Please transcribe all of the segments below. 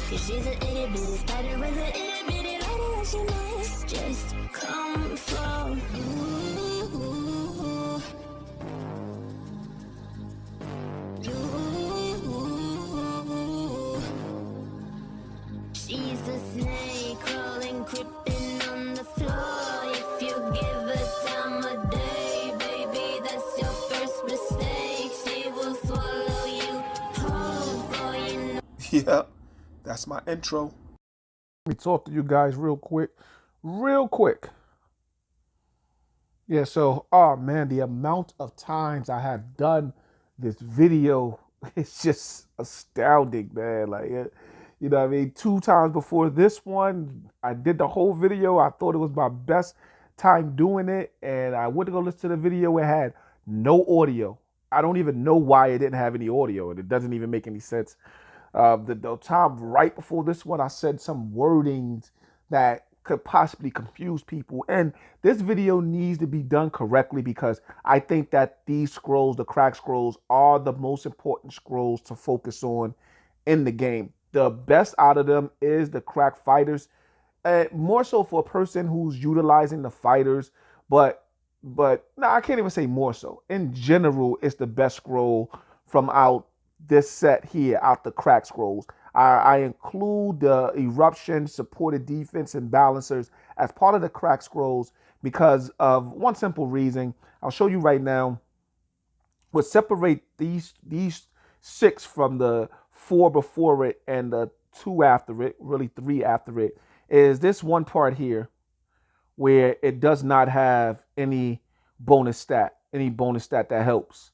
Cause she's an itty bitty spider with an itty bitty lighter that she might just come from. She's a snake crawling, creeping on the floor. If you give her time of day, baby, that's your first mistake. She will swallow you whole for you know. Yep, that's my intro. Let me talk to you guys real quick. Real quick. Yeah, so, oh man, the amount of times I have done this video, it's just astounding, man. Like, you know what I mean? 2 times before this one, I did the whole video. I thought it was my best time doing it. And I went to go listen to the video. It had no audio. I don't even know why it didn't have any audio. And it doesn't even make any sense. The time right before this one, I said some wordings that could possibly confuse people. And this video needs to be done correctly because I think that these scrolls, the crack scrolls, are the most important scrolls to focus on in the game. The best out of them is the crack fighters, more so for a person who's utilizing the fighters, but no, I can't even say more so. In general, it's the best scroll from out this set here, out the crack scrolls. I include the eruption, supported defense, and balancers as part of the crack scrolls because of one simple reason. I'll show you right now. What separate these 6 from the 4 before it and the 2 after it, really 3 after it, is this one part here where it does not have any bonus stat that helps.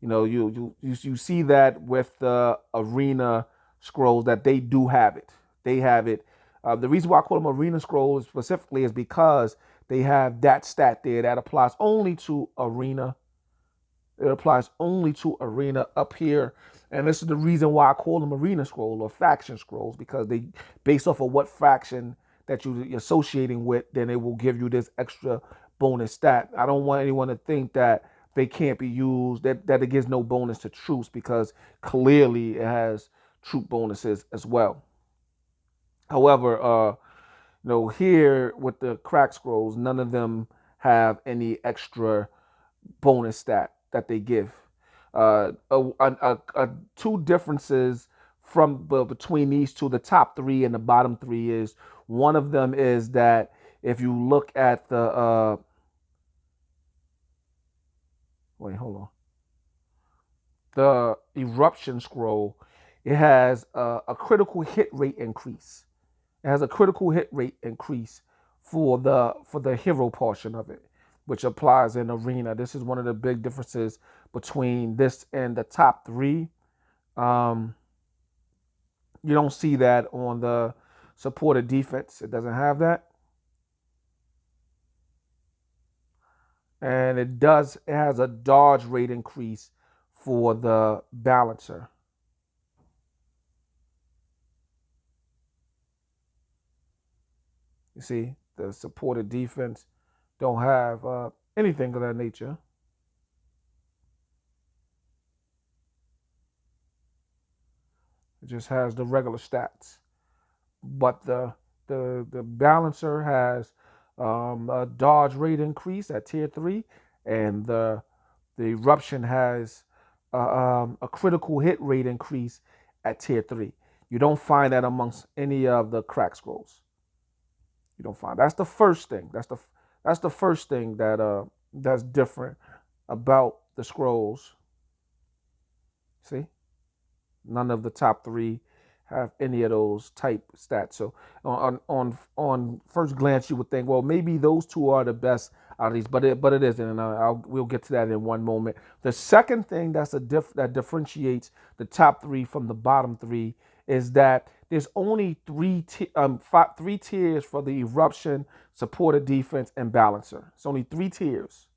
You know, you see that with the arena scrolls that they do have it. They have it. The reason why I call them arena scrolls specifically is because they have that stat there that applies only to arena. It applies only to arena up here. And this is the reason why I call them arena scroll or faction scrolls, because they, based off of what faction that you're associating with, then it will give you this extra bonus stat. I don't want anyone to think that they can't be used, that it gives no bonus to troops, because clearly it has troop bonuses as well. However, here with the crack scrolls, none of them have any extra bonus stat that they give. 2 differences between these 2, the top 3 and the bottom 3, is one of them is that if you look at the the eruption scroll, it has a critical hit rate increase. It has a critical hit rate increase for the hero portion of it, which applies in arena. This is one of the big differences between this and the top 3. You don't see that on the supported defense. It doesn't have that. And it has a dodge rate increase for the balancer. You see, the supported defense don't have anything of that nature. It just has the regular stats. But the balancer has a dodge rate increase at tier 3, and the eruption has a critical hit rate increase at tier 3. You don't find that amongst any of the crack scrolls. You don't find. That's the first thing. That's the first thing that's different about the scrolls. See, none of the top 3 have any of those type stats. So on first glance, you would think, well, maybe those 2 are the best out of these, but it isn't, and we'll get to that in one moment. The second thing that differentiates the top 3 from the bottom 3 is that there's only 3 tiers for the eruption, supported defense, and balancer. It's only 3 tiers,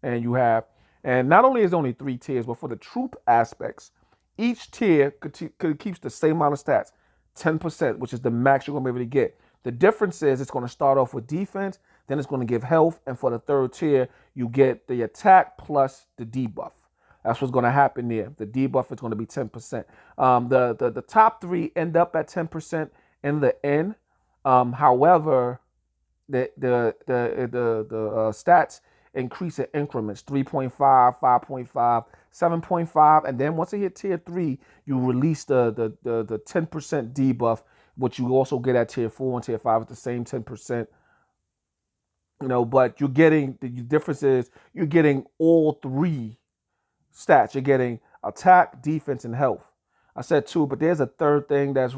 and you have, and not only is it only 3 tiers, but for the troop aspects, each tier keeps the same amount of stats, 10%, which is the max you're going to be able to get. The difference is it's going to start off with defense, then it's going to give health, and for the 3rd tier, you get the attack plus the debuff. That's what's going to happen there. The debuff is going to be 10%. The top three end up at 10% in the end. However, the stats increase in increments: 3.5, 5.5, 7.5, and then once it hit tier 3, you release the 10% debuff, which you also get at tier 4 and tier 5 at the same 10%. But you're getting, the difference is you're getting all three stats. You're getting attack, defense, and health. I said two, but there's a third thing that's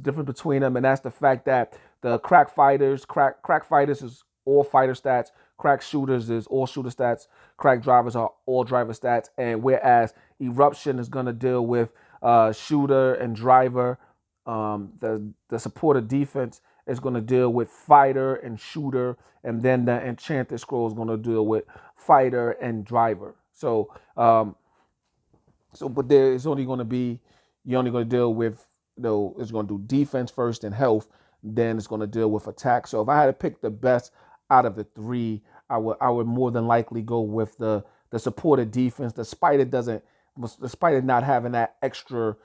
different between them, and that's the fact that the crack fighters is all fighter stats, crack shooters is all shooter stats, crack drivers are all driver stats, and whereas eruption is going to deal with shooter and driver, the supported defense is going to deal with fighter and shooter, and then the enchanted scroll is going to deal with fighter and driver. But there is only going to be, you're only going to deal with, it's going to do defense first and health, then it's going to deal with attack. So if I had to pick the best out of the three, I would more than likely go with the supported defense, despite it not having that extra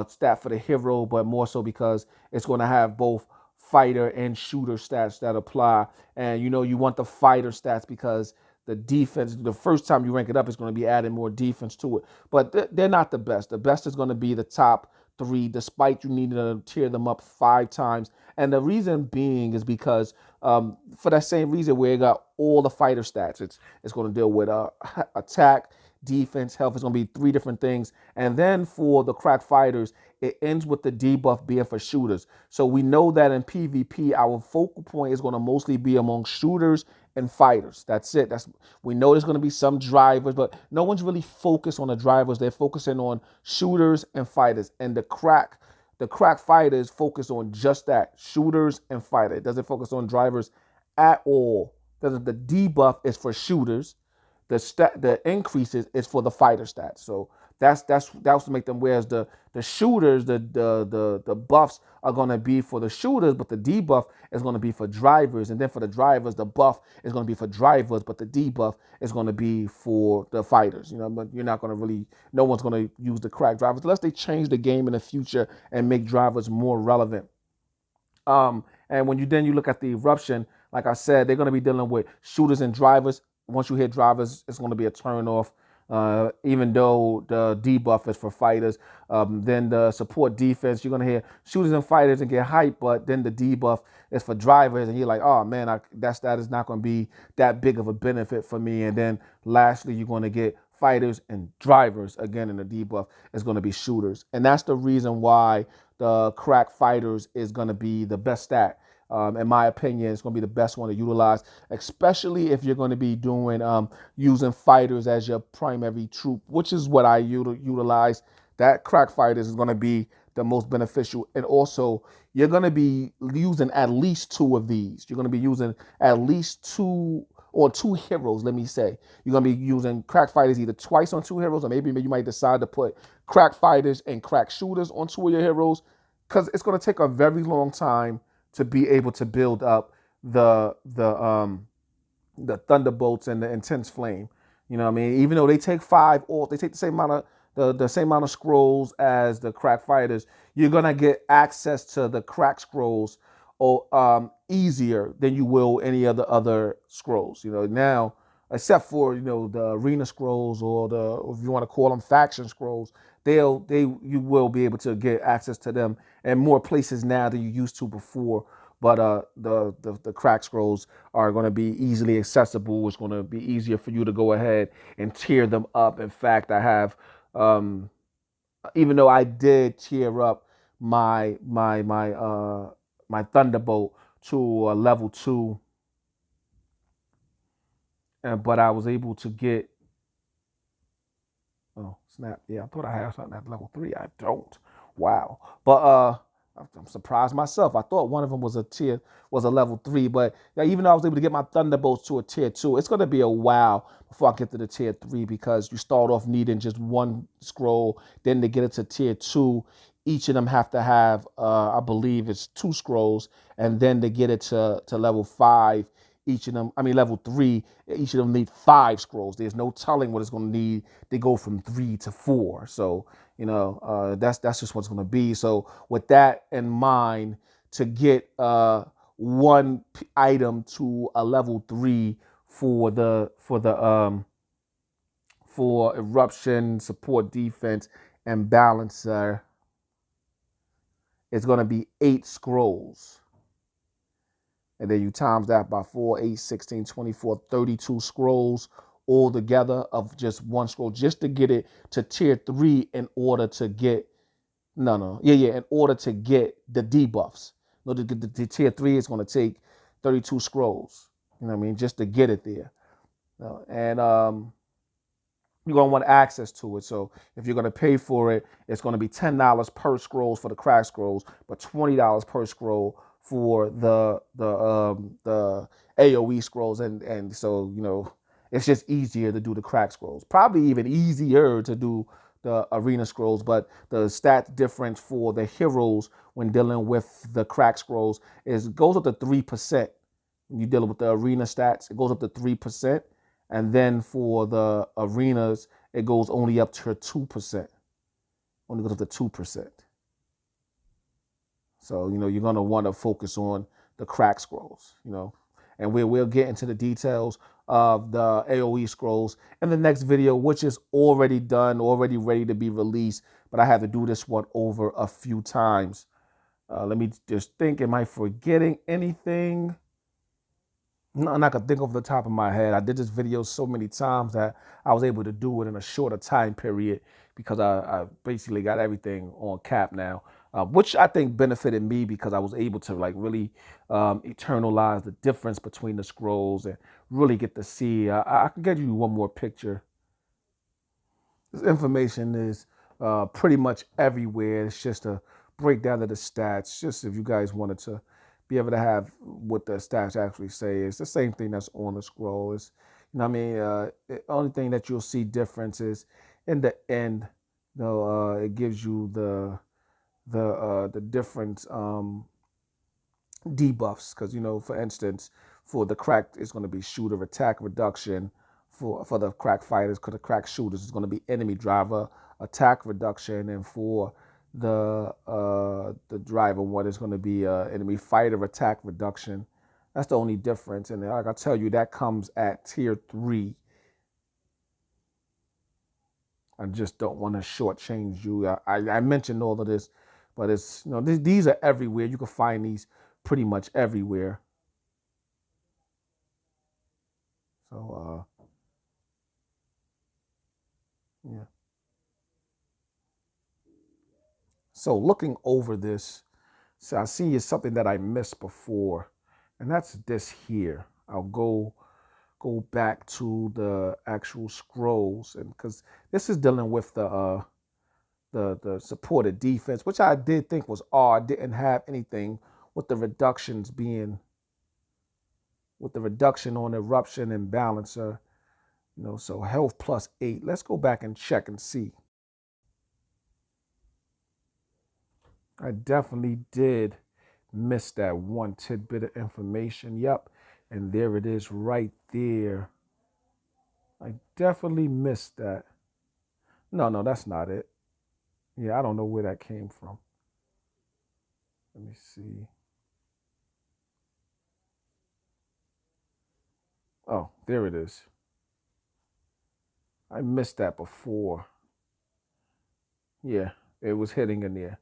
stat for the hero, but more so because it's going to have both fighter and shooter stats that apply. And you want the fighter stats because the defense, the first time you rank it up, is going to be adding more defense to it. But they're not the best. The best is going to be the top three, despite you needing to tier them up 5 times. And the reason being is because for that same reason where you got all the fighter stats, it's going to deal with attack, defense, health. It's going to be 3 different things. And then for the crack fighters, it ends with the debuff being for shooters. So we know that in PvP, our focal point is going to mostly be among shooters and fighters. That's it. We know there's going to be some drivers, but no one's really focused on the drivers. They're focusing on shooters and fighters. And the crack fighters focus on just that, shooters and fighter. It doesn't focus on drivers at all. The debuff is for shooters. The increases is for the fighter stats. So that's to make them. Whereas the shooters, the buffs are going to be for the shooters, but the debuff is going to be for drivers. And then for the drivers, the buff is going to be for drivers, but the debuff is going to be for the fighters. But you're not going to really, no one's going to use the crack drivers unless they change the game in the future and make drivers more relevant. And when you look at the eruption, like I said, they're going to be dealing with shooters and drivers. Once you hit drivers, it's going to be a turn off. Even though the debuff is for fighters, then the support defense, you're going to hear shooters and fighters and get hyped, but then the debuff is for drivers, and you're like, oh man, that is not going to be that big of a benefit for me. And then lastly, you're going to get fighters and drivers again, and the debuff is going to be shooters. And that's the reason why the crack fighters is going to be the best stat. In my opinion, it's going to be the best one to utilize, especially if you're going to be doing using fighters as your primary troop, which is what I utilize. That crack fighters is going to be the most beneficial. And also, you're going to be using at least 2 of these. You're going to be using at least 2 heroes, let me say. You're going to be using crack fighters either twice on 2 heroes, or maybe you might decide to put crack fighters and crack shooters on 2 of your heroes, because it's going to take a very long time to be able to build up the thunderbolts and the intense flame. You know what I mean? Even though they take 5, or they take the same amount of scrolls as the crack fighters, you're gonna get access to the crack scrolls easier than you will any of the other scrolls. Now, except for the arena scrolls, or if you want to call them faction scrolls, you will be able to get access to them in more places now than you used to before. But the crack scrolls are going to be easily accessible. It's going to be easier for you to go ahead and tier them up. In fact, I have, even though I did tier up my Thunderbolt to a level 2, but I was able to get, oh snap, yeah, I thought I had something at level 3. I don't. Wow. But I'm surprised myself. I thought one of them was a level 3, but even though I was able to get my Thunderbolts to a tier 2, it's going to be a while before I get to the tier 3, because you start off needing just 1 scroll. Then to get it to tier 2, each of them have to have, I believe it's 2 scrolls, and then to get it to level 5, each of them, level 3, each of them need 5 scrolls. There's no telling what it's going to need. They go from 3 to 4. So, that's just what's going to be. So with that in mind, to get one item to a level 3 for eruption, support, defense, and balancer, it's going to be 8 scrolls. And then you times that by 4, 8, 16, 24, 32 scrolls all together of just one scroll, just to get it to tier 3 in order to get, in order to get the debuffs. No, the tier 3 is going to take 32 scrolls, just to get it there. And you're going to want access to it. So if you're going to pay for it, it's going to be $10 per scrolls for the crack scrolls, but $20 per scroll for the AoE scrolls. And so, it's just easier to do the crack scrolls. Probably even easier to do the arena scrolls, but the stat difference for the heroes when dealing with the crack scrolls goes up to 3%. When you're dealing with the arena stats, it goes up to 3%. And then for the arenas, it goes only up to 2%. Only goes up to 2%. So, you're going to want to focus on the crack scrolls, and we'll get into the details of the AoE scrolls in the next video, which is already done, already ready to be released. But I had to do this one over a few times. Let me just think, am I forgetting anything? No, I can think off the top of my head. I did this video so many times that I was able to do it in a shorter time period because I basically got everything on cap now, which I think benefited me because I was able to really eternalize the difference between the scrolls and really get to see. I can get you one more picture. This information is pretty much everywhere. It's just a breakdown of the stats, just if you guys wanted to be able to have what the stats actually say. It's the same thing that's on the scroll. It's, the only thing that you'll see difference is in the end, it gives you the different debuffs. Because, for instance, for the crack, it's going to be shooter attack reduction. For the crack fighters, because the crack shooters is going to be enemy driver attack reduction, and for the driver one is going to be enemy fighter attack reduction. That's the only difference. And like I tell you, that comes at tier 3. I just don't want to shortchange you. I mentioned all of this, but it's, these are everywhere. You can find these pretty much everywhere. So yeah. So looking over this, so I see is something that I missed before, and that's this here. I'll go back to the actual scrolls, and because this is dealing with the supported defense, which I did think was odd. Didn't have anything with the reductions being with the reduction on eruption and balancer. So health plus 8. Let's go back and check and see. I definitely did miss that one tidbit of information. Yep. And there it is right there. I definitely missed that. No, that's not it. Yeah, I don't know where that came from. Let me see. Oh, there it is. I missed that before. Yeah, it was hitting in there.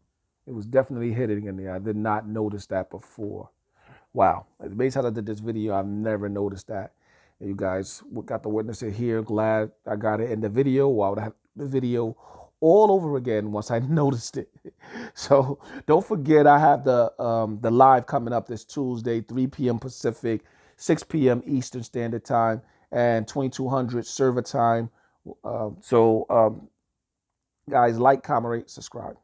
It was definitely hitting in there. I did not notice that before. Wow. Based on I did this video, I've never noticed that. And you guys got to witness it here. Glad I got it in the video. I would have the video all over again once I noticed it. So don't forget, I have the live coming up this Tuesday, 3 p.m. Pacific, 6 p.m. Eastern Standard Time, and 2200 server time. Guys, like, comment, rate, subscribe.